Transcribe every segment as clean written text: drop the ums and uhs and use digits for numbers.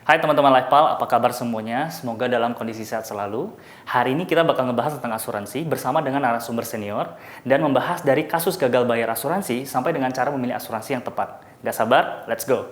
Hai teman-teman Lifepal, apa kabar semuanya? Semoga dalam kondisi sehat selalu. Hari ini kita bakal ngebahas tentang asuransi bersama dengan narasumber senior dan membahas dari kasus gagal bayar asuransi sampai dengan cara memilih asuransi yang tepat. Gak sabar, let's go!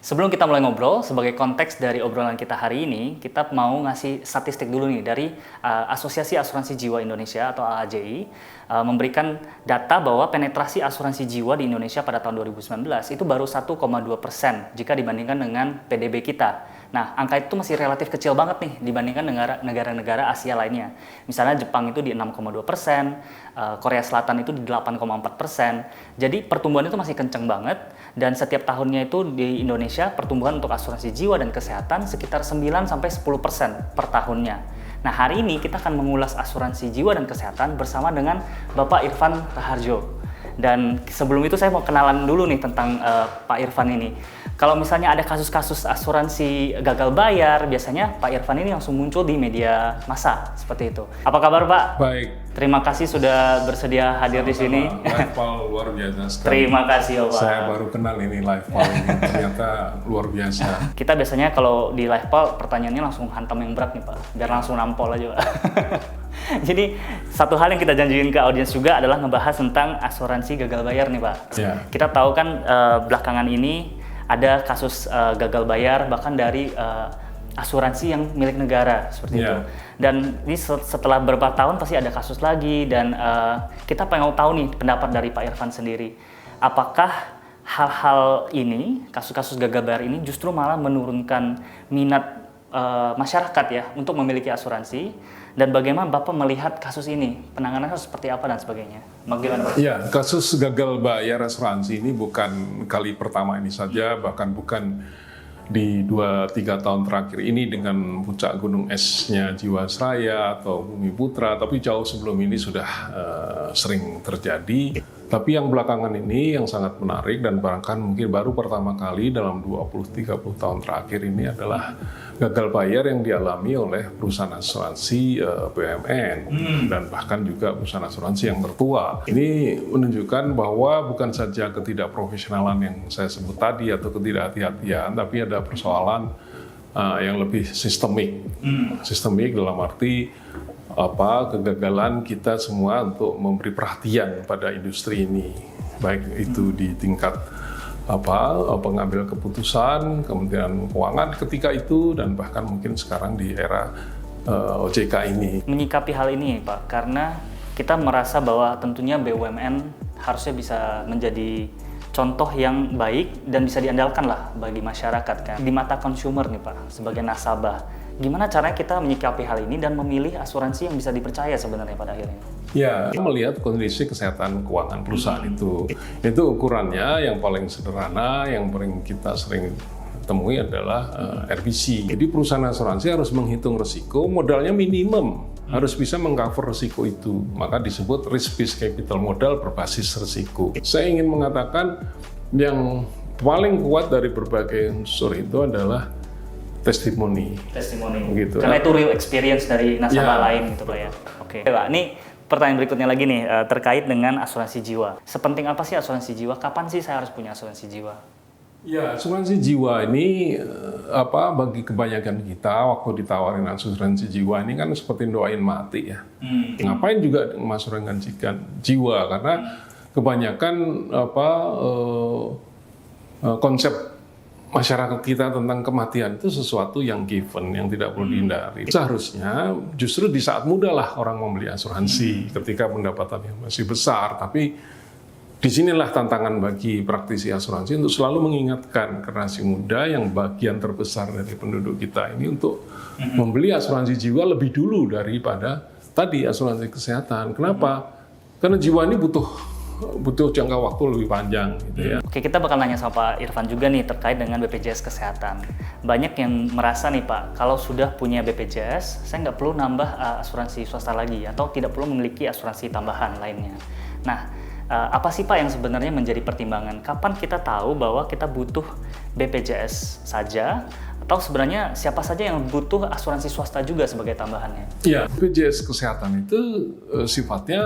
Sebelum kita mulai ngobrol, sebagai konteks dari obrolan kita hari ini, kita mau ngasih statistik dulu nih dari Asosiasi Asuransi Jiwa Indonesia atau AAJI, memberikan data bahwa penetrasi asuransi jiwa di Indonesia pada tahun 2019 itu baru 1,2% jika dibandingkan dengan PDB kita. Nah, angka itu masih relatif kecil banget nih dibandingkan negara-negara Asia lainnya. Misalnya Jepang itu di 6,2%, Korea Selatan itu di 8,4%. Jadi pertumbuhan itu masih kenceng banget dan setiap tahunnya itu di Indonesia pertumbuhan untuk asuransi jiwa dan kesehatan sekitar 9-10% per tahunnya. Nah, hari ini kita akan mengulas asuransi jiwa dan kesehatan bersama dengan Bapak Irfan Raharjo. Dan sebelum itu saya mau kenalan dulu nih tentang Pak Irfan ini. Kalau misalnya ada kasus-kasus asuransi gagal bayar, biasanya Pak Irfan ini langsung muncul di media massa seperti itu. Apa kabar Pak? Baik. Terima kasih sudah bersedia hadir di sini. Lifepal luar biasa sekali. Terima kasih Pak. Saya baru kenal ini Lifepal ini, ternyata luar biasa. Kita biasanya kalau di Lifepal pertanyaannya langsung hantam yang berat nih Pak, biar langsung nampol aja Pak. Jadi satu hal yang kita janjiin ke audiens juga adalah ngebahas tentang asuransi gagal bayar nih Pak. Ya. Kita tahu kan belakangan ini ada kasus gagal bayar bahkan dari asuransi yang milik negara seperti itu. Dan ini setelah beberapa tahun pasti ada kasus lagi dan kita pengen tahu nih pendapat dari Pak Irfan sendiri. Apakah hal-hal ini, kasus-kasus gagal bayar ini justru malah menurunkan minat masyarakat ya untuk memiliki asuransi, dan bagaimana Bapak melihat kasus ini, penanganannya seperti apa dan sebagainya? Bagaimana Pak? Ya, kasus gagal bayar asuransi ini bukan kali pertama ini saja, bahkan bukan di 2-3 tahun terakhir ini dengan puncak gunung esnya Jiwasraya atau Bumi Putra, tapi jauh sebelum ini sudah sering terjadi. Tapi yang belakangan ini yang sangat menarik dan bahkan mungkin baru pertama kali dalam 20-30 tahun terakhir ini adalah gagal bayar yang dialami oleh perusahaan asuransi BUMN dan bahkan juga perusahaan asuransi yang tertua. Ini menunjukkan bahwa bukan saja ketidakprofesionalan yang saya sebut tadi atau ketidakhati-hatian, tapi ada persoalan yang lebih sistemik. Sistemik dalam arti kegagalan kita semua untuk memberi perhatian pada industri ini, baik itu di tingkat pengambil keputusan, Kementerian Keuangan ketika itu, dan bahkan mungkin sekarang di era OJK ini. Menyikapi hal ini Pak, karena kita merasa bahwa tentunya BUMN harusnya bisa menjadi contoh yang baik dan bisa diandalkan lah bagi masyarakat kan. Di mata consumer nih Pak, sebagai nasabah, gimana caranya kita menyikapi hal ini dan memilih asuransi yang bisa dipercaya sebenarnya pada akhirnya? Ya, melihat kondisi kesehatan keuangan perusahaan itu ukurannya yang paling sederhana, yang paling kita sering temui adalah RBC. Jadi perusahaan asuransi harus menghitung risiko, modalnya minimum harus bisa mengcover risiko itu. Maka disebut risk-based capital, modal berbasis risiko. Saya ingin mengatakan yang paling kuat dari berbagai unsur itu adalah testimoni gitu. Karena itu real experience dari nasabah lain gitu Pak ya. Oke. Pak, ini pertanyaan berikutnya lagi nih terkait dengan asuransi jiwa. Sepenting apa sih asuransi jiwa? Kapan sih saya harus punya asuransi jiwa? Ya, asuransi jiwa ini bagi kebanyakan kita waktu ditawarin asuransi jiwa ini kan seperti doain mati ya. Ngapain juga mengasuransikan jiwa, karena kebanyakan konsep masyarakat kita tentang kematian itu sesuatu yang given, yang tidak perlu dihindari. Seharusnya justru di saat muda lah orang membeli asuransi ketika pendapatannya masih besar. Tapi disinilah tantangan bagi praktisi asuransi untuk selalu mengingatkan generasi muda yang bagian terbesar dari penduduk kita ini untuk membeli asuransi jiwa lebih dulu daripada tadi asuransi kesehatan. Kenapa? Karena jiwa ini butuh jangka waktu lebih panjang gitu ya. Oke, kita bakal nanya sama Pak Irfan juga nih terkait dengan BPJS Kesehatan. Banyak yang merasa nih Pak, kalau sudah punya BPJS, saya nggak perlu nambah asuransi swasta lagi atau tidak perlu memiliki asuransi tambahan lainnya. Nah, Apa sih Pak yang sebenarnya menjadi pertimbangan? Kapan kita tahu bahwa kita butuh BPJS saja, atau sebenarnya siapa saja yang butuh asuransi swasta juga sebagai tambahannya? Ya, BPJS Kesehatan itu sifatnya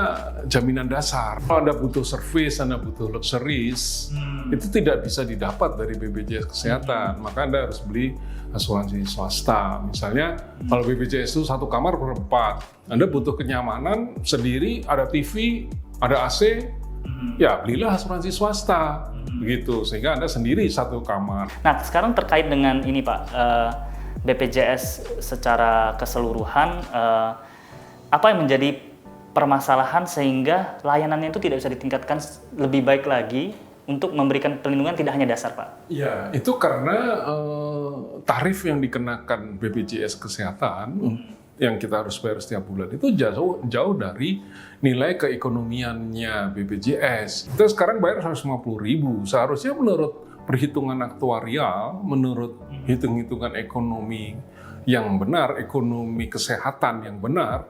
jaminan dasar. Kalau Anda butuh servis, Anda butuh luxuries, itu tidak bisa didapat dari BPJS Kesehatan. Maka Anda harus beli asuransi swasta. Misalnya, kalau BPJS itu satu kamar berempat, Anda butuh kenyamanan sendiri, ada TV, ada AC, ya belilah asuransi swasta. Begitu, sehingga Anda sendiri satu kamar. Nah, sekarang terkait dengan ini Pak, BPJS secara keseluruhan, apa yang menjadi permasalahan sehingga layanannya itu tidak bisa ditingkatkan lebih baik lagi untuk memberikan perlindungan tidak hanya dasar Pak? Ya, itu karena tarif yang dikenakan BPJS Kesehatan yang kita harus bayar setiap bulan itu jauh dari nilai keekonomiannya BPJS. Kita sekarang bayar 150.000. Seharusnya menurut perhitungan aktuarial, menurut hitung-hitungan ekonomi yang benar, ekonomi kesehatan yang benar,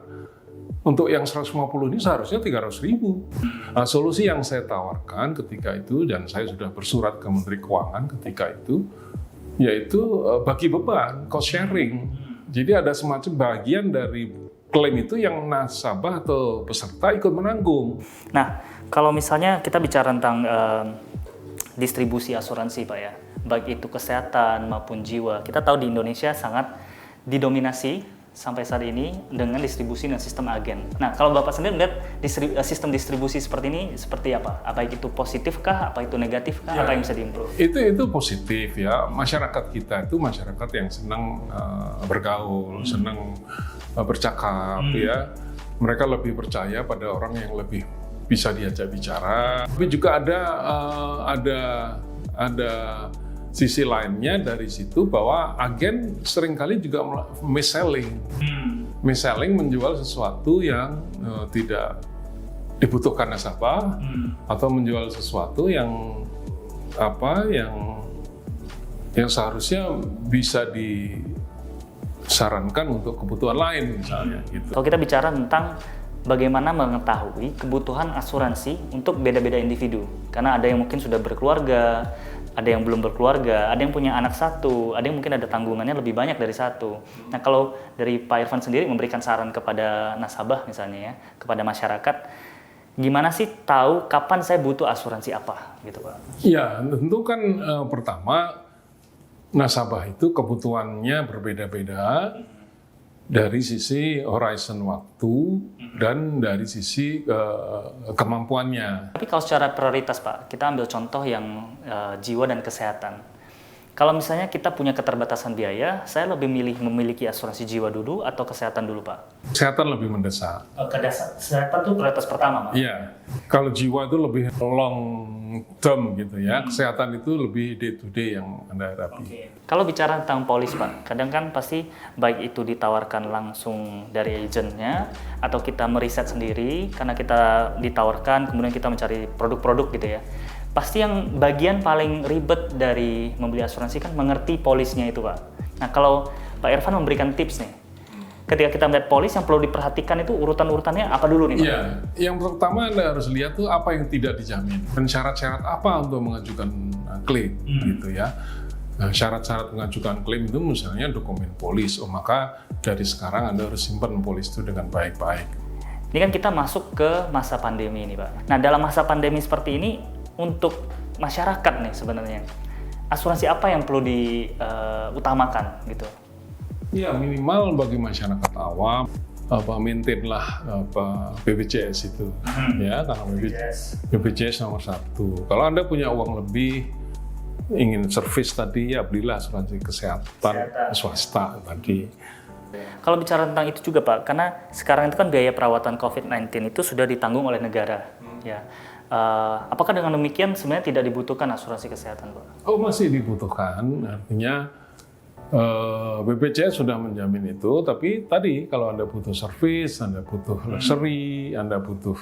untuk yang 150 ini seharusnya 300.000. Nah, solusi yang saya tawarkan ketika itu, dan saya sudah bersurat ke Menteri Keuangan ketika itu, yaitu bagi beban, cost sharing. Jadi ada semacam bagian dari klaim itu yang nasabah atau peserta ikut menanggung. Nah, kalau misalnya kita bicara tentang distribusi asuransi Pak ya, baik itu kesehatan maupun jiwa, kita tahu di Indonesia sangat didominasi sampai saat ini dengan distribusi dan sistem agen. Nah, kalau Bapak sendiri melihat sistem distribusi seperti ini seperti apa? Apa itu positif kah? Apa itu negatif kah? Ya, apa yang bisa diimprove? Itu positif ya. Masyarakat kita itu masyarakat yang senang bergaul, senang bercakap ya. Mereka lebih percaya pada orang yang lebih bisa diajak bicara. Tapi juga ada sisi lainnya dari situ bahwa agen seringkali juga mis-selling. Mis-selling menjual sesuatu yang tidak dibutuhkan nasabah atau menjual sesuatu yang seharusnya bisa disarankan untuk kebutuhan lain misalnya gitu. Kalau kita bicara tentang bagaimana mengetahui kebutuhan asuransi untuk beda-beda individu, karena ada yang mungkin sudah berkeluarga, ada yang belum berkeluarga, ada yang punya anak satu, ada yang mungkin ada tanggungannya lebih banyak dari satu. Nah, kalau dari Pak Irfan sendiri memberikan saran kepada nasabah misalnya ya, kepada masyarakat, gimana sih tahu kapan saya butuh asuransi apa gitu Pak? Ya, tentu kan pertama nasabah itu kebutuhannya berbeda-beda dari sisi horizon waktu dan dari sisi kemampuannya. Tapi kalau secara prioritas Pak, kita ambil contoh yang jiwa dan kesehatan. Kalau misalnya kita punya keterbatasan biaya, saya lebih memiliki asuransi jiwa dulu atau kesehatan dulu Pak? Kesehatan lebih mendesak. Kesehatan itu prioritas pertama Pak? Iya, kalau jiwa itu lebih long term gitu ya, kesehatan itu lebih day to day yang Anda hadapi. Okay. Kalau bicara tentang polis Pak, kadang kan pasti baik itu ditawarkan langsung dari agennya atau kita meriset sendiri karena kita ditawarkan, kemudian kita mencari produk-produk gitu ya. Pasti yang bagian paling ribet dari membeli asuransi kan mengerti polisnya itu Pak. Nah, kalau Pak Irfan memberikan tips nih, ketika kita melihat polis yang perlu diperhatikan itu urutan-urutannya apa dulu nih Pak? Iya, yang pertama Anda harus lihat tuh apa yang tidak dijamin dan syarat-syarat apa untuk mengajukan klaim gitu ya. Nah, syarat-syarat mengajukan klaim itu misalnya dokumen polis. Maka dari sekarang Anda harus simpan polis itu dengan baik-baik. Ini kan kita masuk ke masa pandemi ini Pak. Nah, dalam masa pandemi seperti ini untuk masyarakat nih sebenarnya, asuransi apa yang perlu diutamakan gitu? Ya minimal bagi masyarakat awam, maintainlah BPJS itu, ya karena BPJS nomor 1. Kalau Anda punya uang lebih, ingin servis tadi ya belilah asuransi kesehatan swasta tadi. Kalau bicara tentang itu juga Pak, karena sekarang itu kan biaya perawatan COVID-19 itu sudah ditanggung oleh negara, ya. Apakah dengan demikian sebenarnya tidak dibutuhkan asuransi kesehatan, Pak? Oh, masih dibutuhkan. Artinya BPJS sudah menjamin itu, tapi tadi kalau Anda butuh servis, Anda butuh luxury, Anda butuh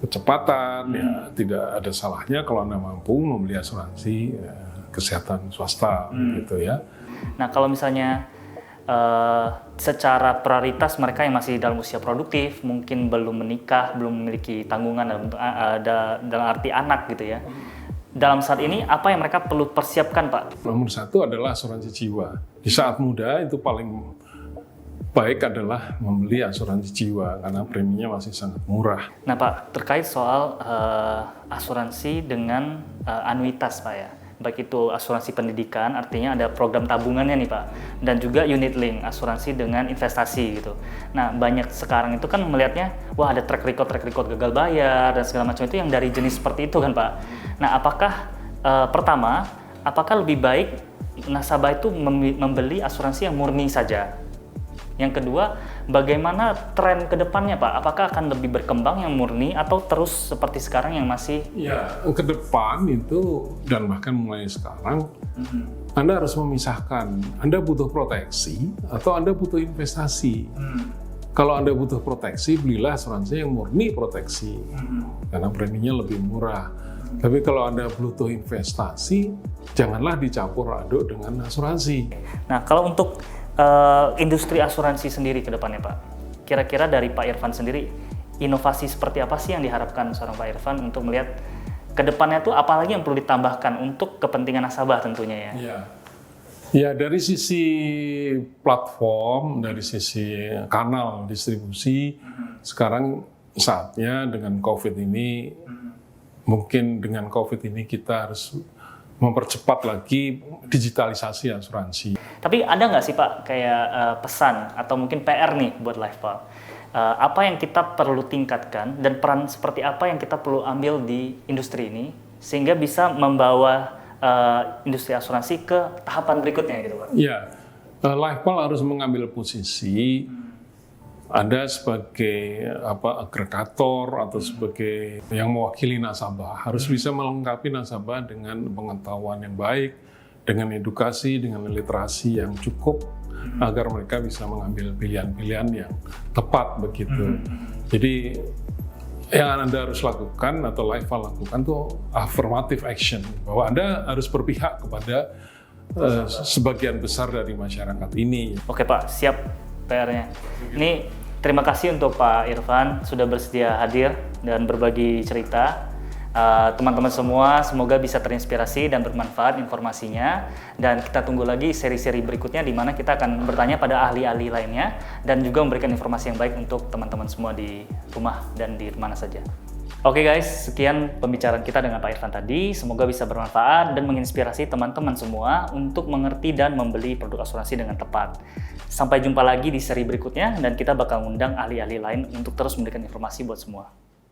kecepatan, ya tidak ada salahnya kalau Anda mampu membeli asuransi kesehatan swasta, gitu ya. Nah, kalau misalnya secara prioritas mereka yang masih dalam usia produktif, mungkin belum menikah, belum memiliki tanggungan dalam arti anak gitu ya. Dalam saat ini apa yang mereka perlu persiapkan, Pak? Nomor satu adalah asuransi jiwa. Di saat muda itu paling baik adalah membeli asuransi jiwa karena preminya masih sangat murah. Nah Pak, terkait soal asuransi dengan anuitas Pak ya, baik itu asuransi pendidikan, artinya ada program tabungannya nih Pak, dan juga unit link, asuransi dengan investasi gitu. Nah banyak sekarang itu kan melihatnya, wah ada track record gagal bayar dan segala macam itu yang dari jenis seperti itu kan Pak. Nah apakah pertama, apakah lebih baik nasabah itu membeli asuransi yang murni saja? Yang kedua, bagaimana tren ke depannya Pak? Apakah akan lebih berkembang yang murni atau terus seperti sekarang yang masih? Ya, ke depan itu dan bahkan mulai sekarang, Anda harus memisahkan, Anda butuh proteksi atau Anda butuh investasi. Kalau Anda butuh proteksi, belilah asuransi yang murni proteksi, karena preminya lebih murah. Tapi kalau Anda butuh investasi, janganlah dicampur aduk dengan asuransi. Nah, kalau untuk industri asuransi sendiri ke depannya Pak, kira-kira dari Pak Irfan sendiri, inovasi seperti apa sih yang diharapkan seorang Pak Irfan untuk melihat ke depannya tuh apalagi yang perlu ditambahkan untuk kepentingan nasabah tentunya ya? Ya, dari sisi platform, dari sisi kanal distribusi, sekarang saatnya dengan COVID ini, mungkin dengan COVID ini kita harus mempercepat lagi digitalisasi asuransi. Tapi ada nggak sih Pak kayak pesan atau mungkin PR nih buat Lifepal? Apa yang kita perlu tingkatkan dan peran seperti apa yang kita perlu ambil di industri ini sehingga bisa membawa industri asuransi ke tahapan berikutnya gitu Pak? Ya, Lifepal harus mengambil posisi Anda sebagai agregator atau sebagai yang mewakili nasabah harus bisa melengkapi nasabah dengan pengetahuan yang baik, dengan edukasi, dengan literasi yang cukup agar mereka bisa mengambil pilihan-pilihan yang tepat begitu. Jadi yang Anda harus lakukan atau Lifepal lakukan itu affirmative action, bahwa Anda harus berpihak kepada sebagian besar dari masyarakat ini. Oke Pak, siap PR-nya. Ini terima kasih untuk Pak Irfan sudah bersedia hadir dan berbagi cerita. Teman-teman semua semoga bisa terinspirasi dan bermanfaat informasinya, dan kita tunggu lagi seri-seri berikutnya di mana kita akan bertanya pada ahli-ahli lainnya dan juga memberikan informasi yang baik untuk teman-teman semua di rumah dan di mana saja. Oke guys, sekian pembicaraan kita dengan Pak Irfan tadi. Semoga bisa bermanfaat dan menginspirasi teman-teman semua untuk mengerti dan membeli produk asuransi dengan tepat. Sampai jumpa lagi di seri berikutnya dan kita bakal ngundang ahli-ahli lain untuk terus memberikan informasi buat semua.